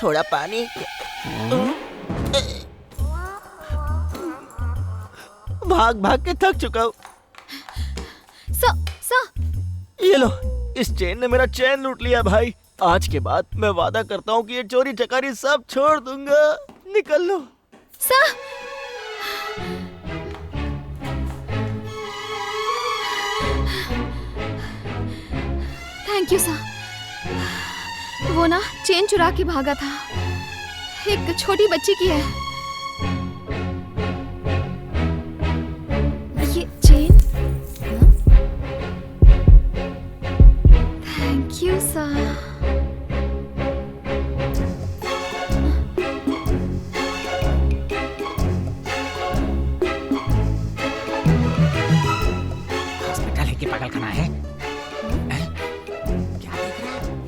थोड़ा पानी। भाग भाग के थक चुका हूँ। ये लो, इस चेन ने मेरा चैन लूट लिया भाई। आज के बाद मैं वादा करता हूँ कि ये चोरी चकारी सब छोड़ दूंगा। निकल लो। Thank you sir. वो ना चेन चुरा के भागा था। एक छोटी बच्ची की है ये chain. Thank you sir. Hospital है कि पागलखाना है?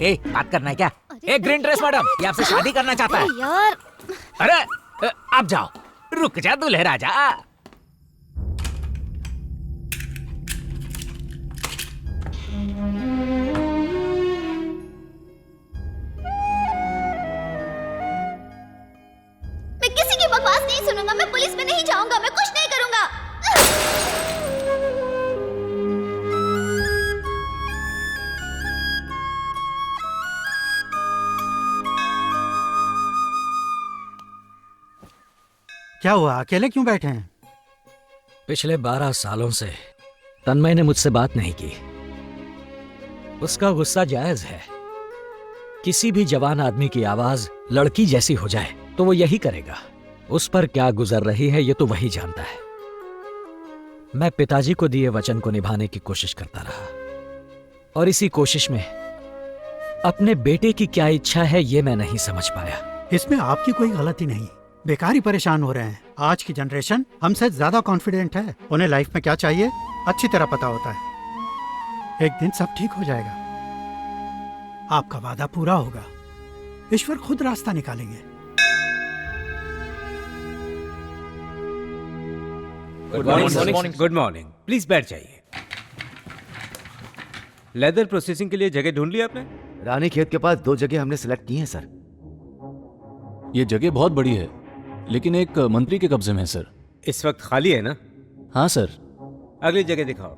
ए, बात करना है क्या? ए, ग्रीन ड्रेस मैडम, ये आपसे शादी करना चाहता है। यार अरे आप जाओ, रुक जा दूल्हे राजा। मैं किसी की बकवास नहीं सुनूंगा। मैं पुलिस में नहीं जाऊंगा। मैं कुछ नहीं करूंगा। क्या हुआ, अकेले क्यों बैठे हैं? पिछले 12 सालों से तन्मय ने मुझसे बात नहीं की। उसका गुस्सा जायज है। किसी भी जवान आदमी की आवाज लड़की जैसी हो जाए तो वो यही करेगा। उस पर क्या गुजर रही है ये तो वही जानता है। मैं पिताजी को दिए वचन को निभाने की कोशिश करता रहा और इसी कोशिश में अपने बेटे की क्या इच्छा है ये मैं नहीं समझ पाया। इसमें आपकी कोई गलती नहीं। बेकार ही परेशान हो रहे हैं। आज की जनरेशन हमसे ज्यादा कॉन्फिडेंट है। उन्हें लाइफ में क्या चाहिए अच्छी तरह पता होता है। एक दिन सब ठीक हो जाएगा। आपका वादा पूरा होगा। ईश्वर खुद रास्ता निकालेंगे। Good morning. प्लीज बैठ जाइए। लेदर प्रोसेसिंग के लिए जगह ढूंढ ली आपने? रानी खेत के पास 2 जगह हमने सिलेक्ट की हैं सर। ये जगह बहुत बड़ी है, लेकिन एक मंत्री के कब्जे में है सर। इस वक्त खाली है ना? हाँ सर। अगली जगह दिखाओ।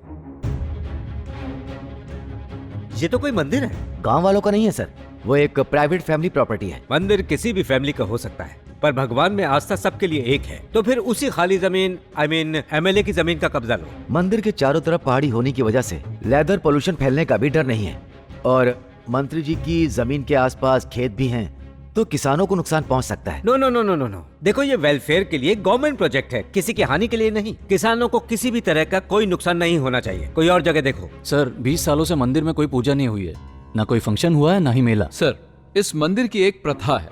ये तो कोई मंदिर है। गांव वालों का नहीं है सर, वो एक प्राइवेट फैमिली प्रॉपर्टी है। मंदिर किसी भी फैमिली का हो सकता है, पर भगवान में आस्था सबके लिए एक है। तो फिर उसी खाली जमीन एमएलए की जमीन का कब्जा लो। मंदिर के चारों तरफ पहाड़ी होने की वजह से लेदर पोल्यूशन फैलने का भी डर नहीं है, और मंत्री जी की जमीन के आसपास खेत भी हैं, तो किसानों को नुकसान पहुंच सकता है। No no no no no no. देखो, ये वेलफेयर के लिए गवर्नमेंट प्रोजेक्ट है, किसी की हानि के लिए नहीं। किसानों को किसी भी तरह का कोई नुकसान नहीं होना चाहिए। कोई और जगह देखो। सर 20 सालों से मंदिर में कोई पूजा नहीं हुई है, ना कोई फंक्शन हुआ है, ना ही मेला। सर, इस मंदिर की एक प्रथा है।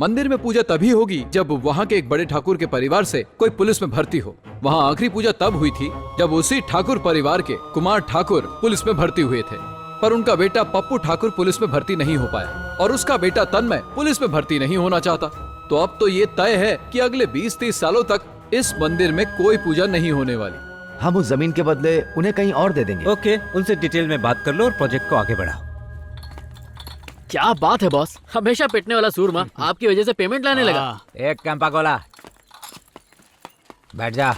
मंदिर में पूजा तभी होगी जब वहाँ के एक बड़े ठाकुर के परिवार से कोई पुलिस में भर्ती हो। वहाँ आखिरी पूजा तब हुई थी जब उसी ठाकुर परिवार के कुमार ठाकुर पुलिस में भर्ती हुए थे, पर उनका बेटा पप्पू ठाकुर पुलिस में भर्ती नहीं हो पाया और उसका बेटा तन्मय पुलिस में भर्ती नहीं होना चाहता। तो अब तो ये तय है कि अगले 20-30 सालों तक इस मंदिर में कोई पूजा नहीं होने वाली। हम उस जमीन के बदले उन्हें कहीं और दे देंगे। ओके, उनसे डिटेल में बात कर लो और प्रोजेक्ट को आगे बढ़ाओ। क्या बात है बॉस, हमेशा पिटने वाला सूरमा आपकी वजह से पेमेंट लाने लगा। एक कैंपा गोला, बैठ जा।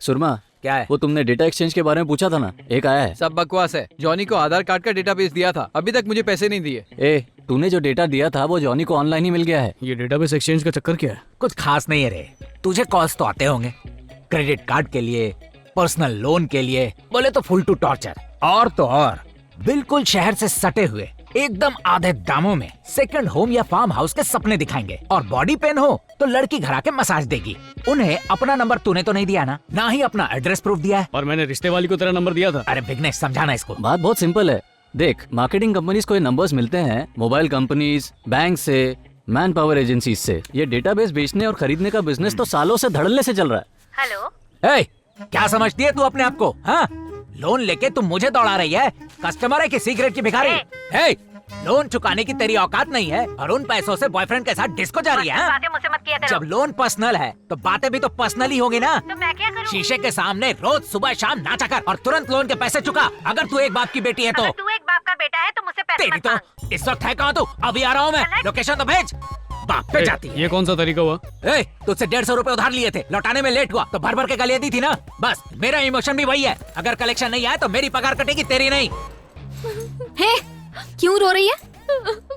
सुरमा, क्या है? वो तुमने डेटा एक्सचेंज के बारे में पूछा था ना, एक आया है। सब बकवास है। जॉनी को आधार कार्ड का डेटाबेस दिया था, अभी तक मुझे पैसे नहीं दिए। ए, तूने जो डेटा दिया था वो जॉनी को ऑनलाइन ही मिल गया है। ये डेटाबेस एक्सचेंज का चक्कर क्या है? कुछ खास नहीं है रे। तुझे कॉल्स तो आते होंगे, क्रेडिट कार्ड के लिए, पर्सनल लोन के लिए, बोले तो फुल टू टॉर्चर। और तो और बिल्कुल शहर से सटे हुए एकदम आधे दामों में सेकंड होम या फार्म हाउस के सपने दिखाएंगे। और बॉडी पेन हो तो लड़की घर आके मसाज देगी। उन्हें अपना नंबर तूने तो नहीं दिया ना ही अपना एड्रेस प्रूफ दिया है। और मैंने रिश्ते वाली को तेरा नंबर दिया था। अरे बिगनेश, समझाना इसको। बात बहुत सिंपल है। देख, मार्केटिंग कंपनीज को ये नंबर्स मिलते हैं मोबाइल कंपनीज, बैंक से, मैन पावर एजेंसीज से। ये डेटाबेस बेचने और खरीदने का बिजनेस तो सालों से धड़ल्ले से चल रहा है। हेलो, क्या समझती है तू अपने आप को? हाँ, लोन लेके तुम मुझे दौड़ा रही है? कस्टमर है कि सीक्रेट की भिखारी? लोन चुकाने की तेरी औकात नहीं है और उन पैसों से बॉयफ्रेंड के साथ डिस्को जा रही है। बातें मुझसे मत किया करो। जब लोन पर्सनल है तो बातें भी तो पर्सनल ही होगी ना। तो मैं क्या करूं? शीशे के सामने रोज सुबह शाम नाचा कर और तुरंत लोन के पैसे चुका। अगर तू एक बाप की बेटी है तो। अगर तू एक बाप का बेटा है तो मुझसे पैसे तेरी मत तो मांग। इस वक्त है कहाँ तू? अभी आ रहा हूँ मैं, लोकेशन तो भेज। बाप पे जाती है। ये कौन सा तरीका हुआ? ए, तुझसे 150 रुपए उधार लिए थे, लौटाने में लेट हुआ तो भर भर के गालियां दी थी ना। बस मेरा इमोशन भी वही है, अगर कलेक्शन नहीं आया तो मेरी पगार कटेगी, तेरी नहीं। हे, क्यों रो रही है?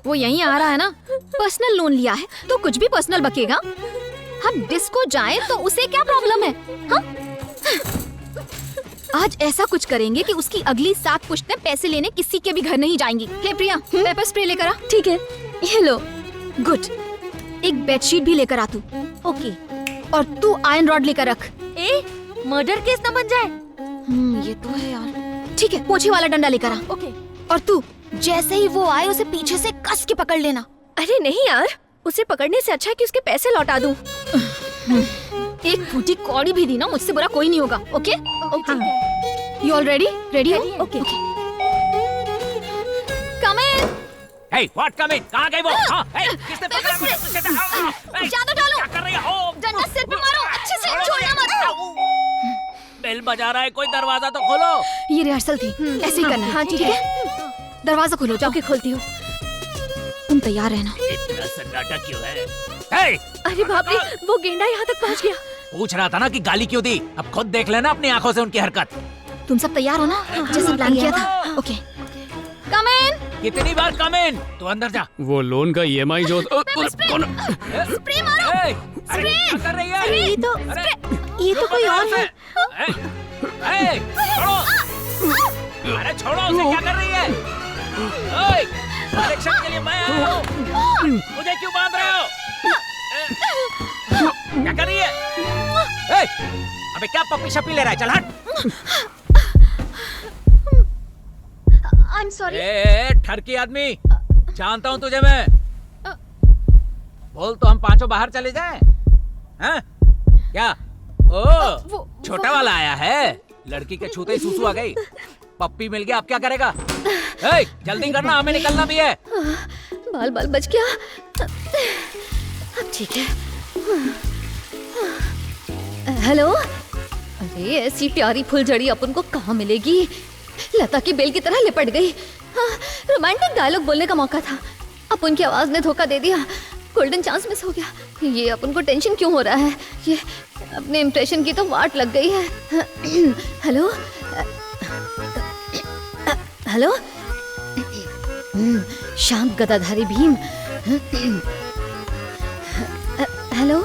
वो यहीं आ रहा है ना। पर्सनल लोन लिया है तो कुछ भी पर्सनल बकेगा। हम डिस्को जाएं तो उसे क्या प्रॉब्लम है? हाँ? आज ऐसा कुछ करेंगे कि उसकी अगली 7 पुश्तें पैसे लेने किसी के भी घर नहीं जाएंगी। हे प्रिया, पेपर स्प्रे लेकर आ। ठीक है, ये लो। गुड। एक बेडशीट भी लेकर आ तू। ओके। और तू आयरन रॉड लेकर रख। मर्डर केस न बन जाए। ये तो है यार। ठीक है, पोछे वाला डंडा लेकर आ। ओके। और तू जैसे ही वो आए उसे पीछे से कस के पकड़ लेना। अरे नहीं यार, उसे पकड़ने से अच्छा है कि उसके पैसे लौटा दूं। एक फूटी कौड़ी भी दी ना, मुझसे बुरा कोई नहीं होगा। Okay? Okay. You all ready? Ready हो? Okay. Come in. Hey, what come in? कहाँ गई वो? हाँ, hey, किसने पकड़ा मुझे? Hey, ज्यादा डालो। क्या कर रही हो? डंडा सिर पे मारो, अच्छे से छोड़ना मत। बेल बजा रहा है, कोई दरवाजा तो खोलो। ये रिहर्सल थी, ऐसे ही करना। हाँ ठीक है। दरवाजा खोलो, जाओ। ओके, खोलती हूँ। तुम तैयार रहना। इतना सन्नाटा क्यों है? Hey, अरे बाप रे, वो गेंडा यहाँ तक पहुँच गया। पूछ रहा था ना कि गाली क्यों दी? अब खुद देख लेना अपनी आंखों से उनकी हरकत। तुम सब तैयार हो ना? जैसे प्लान किया था। ओके। कम इन। कितनी बार कम इन? तू अंदर जा। वो लोन का EMI जो स्प्रे मारो। Hey, अरे क्या कर रही है? अरे ये तो कोई और है। Hey, छोड़ो। अरे छोड़ो उसे, क्या कर रही है? ओए, कलेक्शन के लिए मैं आया हूँ। मुझे क्यों बांध रहे हो? क्या कर रही है? ए, अबे क्या पप्पी शप्पी ले रहा है? चल हट। I am sorry. ठरकी आदमी, जानता हूँ तुझे मैं। बोल तो हम पांचों बाहर चले जाएं? हैं? क्या? ओ, छोटा वाला आया है। लड़की के छूते ही सूसू आ गई। पप्पी मिल गया, अब क्या करेगा? ए, जल्दी करना, हमें निकलना भी है। बाल बाल बच गया। अब ठीक है। हेलो। अरे ऐसी प्यारी फुलझड़ी अपन को कहाँ मिलेगी? लता की बेल की तरह लिपट गई। हाँ, रोमांटिक डायलॉग बोलने का मौका था, अपन की आवाज ने धोखा दे दिया। गोल्डन चांस मिस हो गया। ये अपन को टेंशन क्यों हो रहा है? ये अपने इम्प्रेशन की तो वाट लग गई है। Hello hello. शांत गदाधारी भीम। हेलो।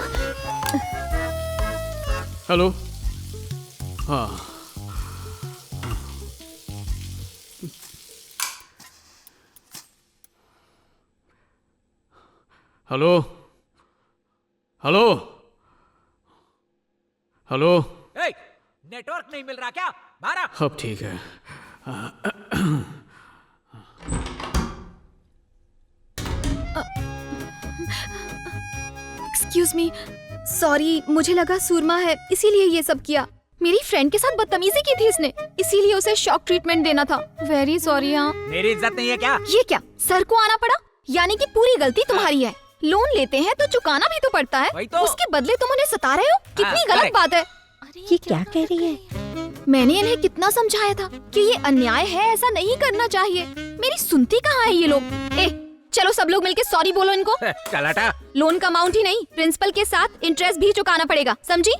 हेलो। हाँ, हेलो हेलो हेलो। ए, नेटवर्क नहीं मिल रहा क्या? बाहर आ। अब ठीक है। एक्सक्यूज मी, सॉरी, मुझे लगा सूरमा है इसीलिए ये सब किया। मेरी फ्रेंड के साथ बदतमीजी की थी इसने, इसीलिए उसे शॉक ट्रीटमेंट देना था। Very sorry. हाँ, मेरी इज्जत नहीं है क्या? ये क्या, सर को आना पड़ा? यानी कि पूरी गलती तुम्हारी है। लोन लेते हैं तो चुकाना भी तो पड़ता है। वही तो। उसके बदले तुम उन्हें सता रहे हो। कितनी गलत करेक्ट। बात है। ये क्या कह रही है? मैंने इन्हें कितना समझाया था कि ये अन्याय है, ऐसा नहीं करना चाहिए। मेरी सुनती कहाँ है ये लोग? चलो सब लोग मिलके सॉरी बोलो इनको। चल हटा। लोन का अमाउंट ही नहीं, प्रिंसिपल के साथ इंटरेस्ट भी चुकाना पड़ेगा, समझी?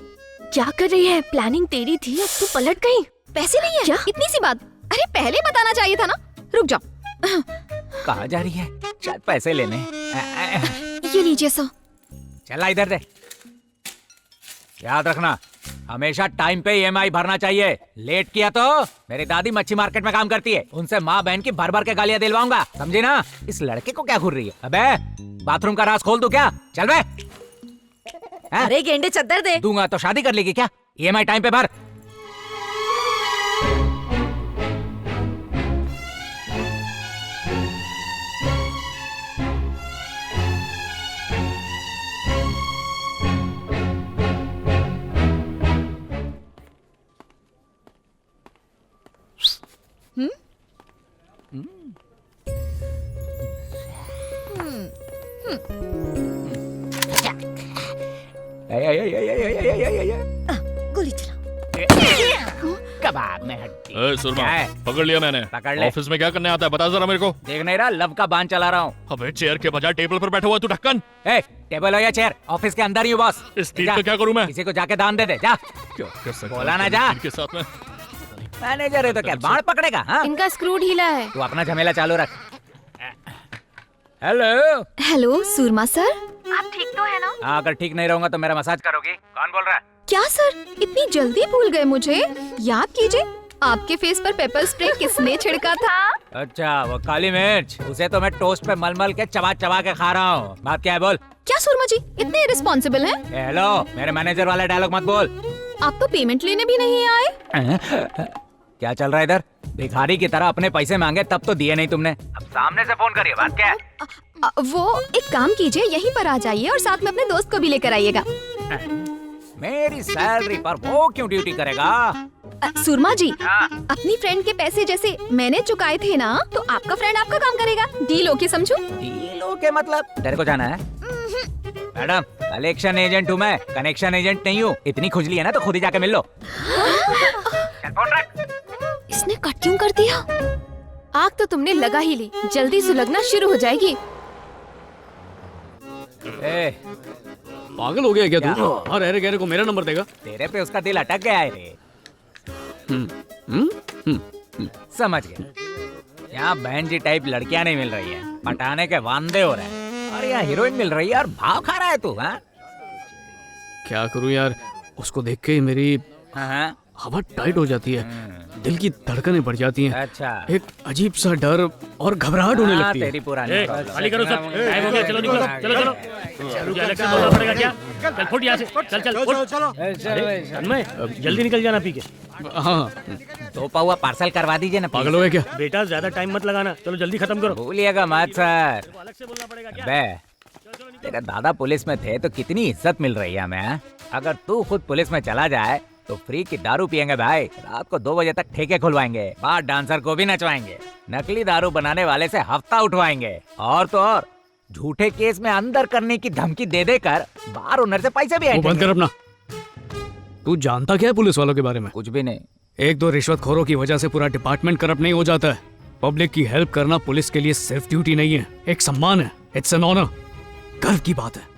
क्या कर रही है? प्लानिंग तेरी थी, अब तू पलट गई। पैसे नहीं है क्या? इतनी सी बात। अरे पहले बताना चाहिए था ना। रुक जाओ। कहाँ जा रही है? शायद पैसे लेने। ये लीजिए सर। चला इधर दे। याद रखना, हमेशा टाइम पे EMI भरना चाहिए। लेट किया तो मेरी दादी मच्छी मार्केट में काम करती है, उनसे माँ बहन की भर भर के गालियां दिलवाऊंगा, समझी ना? इस लड़के को क्या घूर रही है? अबे बाथरूम का राज खोल दूं क्या? चल बे। अरे गेंडे चद्दर दे। दूंगा तो शादी कर लेगी क्या? EMI टाइम पे भर। गोली चला। कबाब में हड्डी। सुरमा, क्या है? पकड़ लिया मैंने। पकड़ ले। ऑफिस में क्या करने आता है बता जरा मेरे को। देख नहीं रहा, लव का बांध चला रहा हूँ। अबे चेयर के बजाय टेबल पर बैठा हुआ तू ढक्कन। ए, टेबल हो या चेयर, ऑफिस के अंदर ही हूँ बॉस। इस तीर पे क्या करूँ मैं? किसी को जाके दान दे दे, जा। क्या कर सकता बोला हूँ ना जा। तीर के साथ में। मैनेजर है तो क्या बाढ़ पकड़ेगा? हाँ, इनका स्क्रू ढीला है। तू अपना झमेला चालू रख। हेलो। हेलो सूरमा सर, आप ठीक तो है ना? हाँ, अगर ठीक नहीं रहूंगा तो मेरा मसाज करोगी? कौन बोल रहा है? क्या सर, इतनी जल्दी भूल गए मुझे? याद कीजिए, आपके फेस पर पेपर स्प्रे किसने छिड़का था? अच्छा, वो काली मिर्च, उसे तो मैं टोस्ट पे मल के चबा चबा के खा रहा हूँ। बात क्या है बोल? क्या सूरमा जी इतने रिस्पॉन्सिबल हैं? हेलो, मेरे मैनेजर वाला डायलॉग मत बोल। आप तो पेमेंट लेने भी नहीं आए। क्या चल रहा है इधर? भिखारी की तरह अपने पैसे मांगे तब तो दिए नहीं तुमने। अब सामने से फोन करिए, बात क्या है? वो एक काम कीजिए, यहीं पर आ जाइए और साथ में अपने दोस्त को भी लेकर आइएगा। मेरी सैलरी पर वो क्यों ड्यूटी करेगा? सूरमा जी, अपनी फ्रेंड के पैसे जैसे मैंने चुकाए थे ना, तो आपका फ्रेंड आपका काम करेगा। डील ओके समझो? डील ओके मतलब? तेरे को जाना है? मैडम, कलेक्शन एजेंट हूँ मैं, कनेक्शन एजेंट नहीं हूँ। इतनी खुजली है ना तो खुद ही जाके मिल लो। चल फोन रख। इसने कट क्यों कर दिया? आग तो तुमने लगा ही ली, जल्दी सुलगना शुरू हो जाएगी। ए, पागल हो गया क्या तू? और अरे गहरे को मेरा नंबर देगा? तेरे पे उसका दिल अटक गया है रे। समझ गया। यहाँ बहन जी टाइप लड़कियां नहीं मिल रही है, पटाने के वांदे हो रहे हैं। और यहाँ हीरोइन मिल रही है और भाव खा रहा है तू। हाँ, क्या करूं यार, उसको देख के मेरी हाँ? हवा टाइट हो जाती है, दिल की धड़कनें बढ़ जाती हैं। अच्छा, एक अजीब सा डर और घबराहट होने लगती है। तेरी पुरानी खाली करो सब, टाइम हो गया, चलो निकलो, चलो चलो। इलेक्शन बोलना पड़ेगा क्या? चल फुट यहाँ से, चल चल चलो। जल्दी निकल जाना पी के। हाँ, 2 पाउआ पार्सल करवा दीजिए ना। पागल हो गया क्या? बेटा ज्यादा टाइम मत लगाना, चलो जल्दी खत्म करो। भूलिएगा मत सर। बे, तेरे दादा पुलिस में थे तो कितनी इज्जत मिल रही है हमें। अगर तू खुद पुलिस में चला जाए तो फ्री की दारू पियेंगे भाई। रात को 2 बजे तक ठेके खुलवाएंगे, बाहर डांसर को भी नचवाएंगे, नकली दारू बनाने वाले से हफ्ता उठवाएंगे, और तो और झूठे केस में अंदर करने की धमकी दे देकर बार ओनर से पैसे भी बंद कर अपना। तू जानता क्या है पुलिस वालों के बारे में? कुछ भी नहीं। 1-2 रिश्वतखोरों की वजह से पूरा डिपार्टमेंट करप्ट नहीं हो जाता है। पब्लिक की हेल्प करना पुलिस के लिए सिर्फ ड्यूटी नहीं है, एक सम्मान है। इट्स एन ऑनर, गर्व की बात है।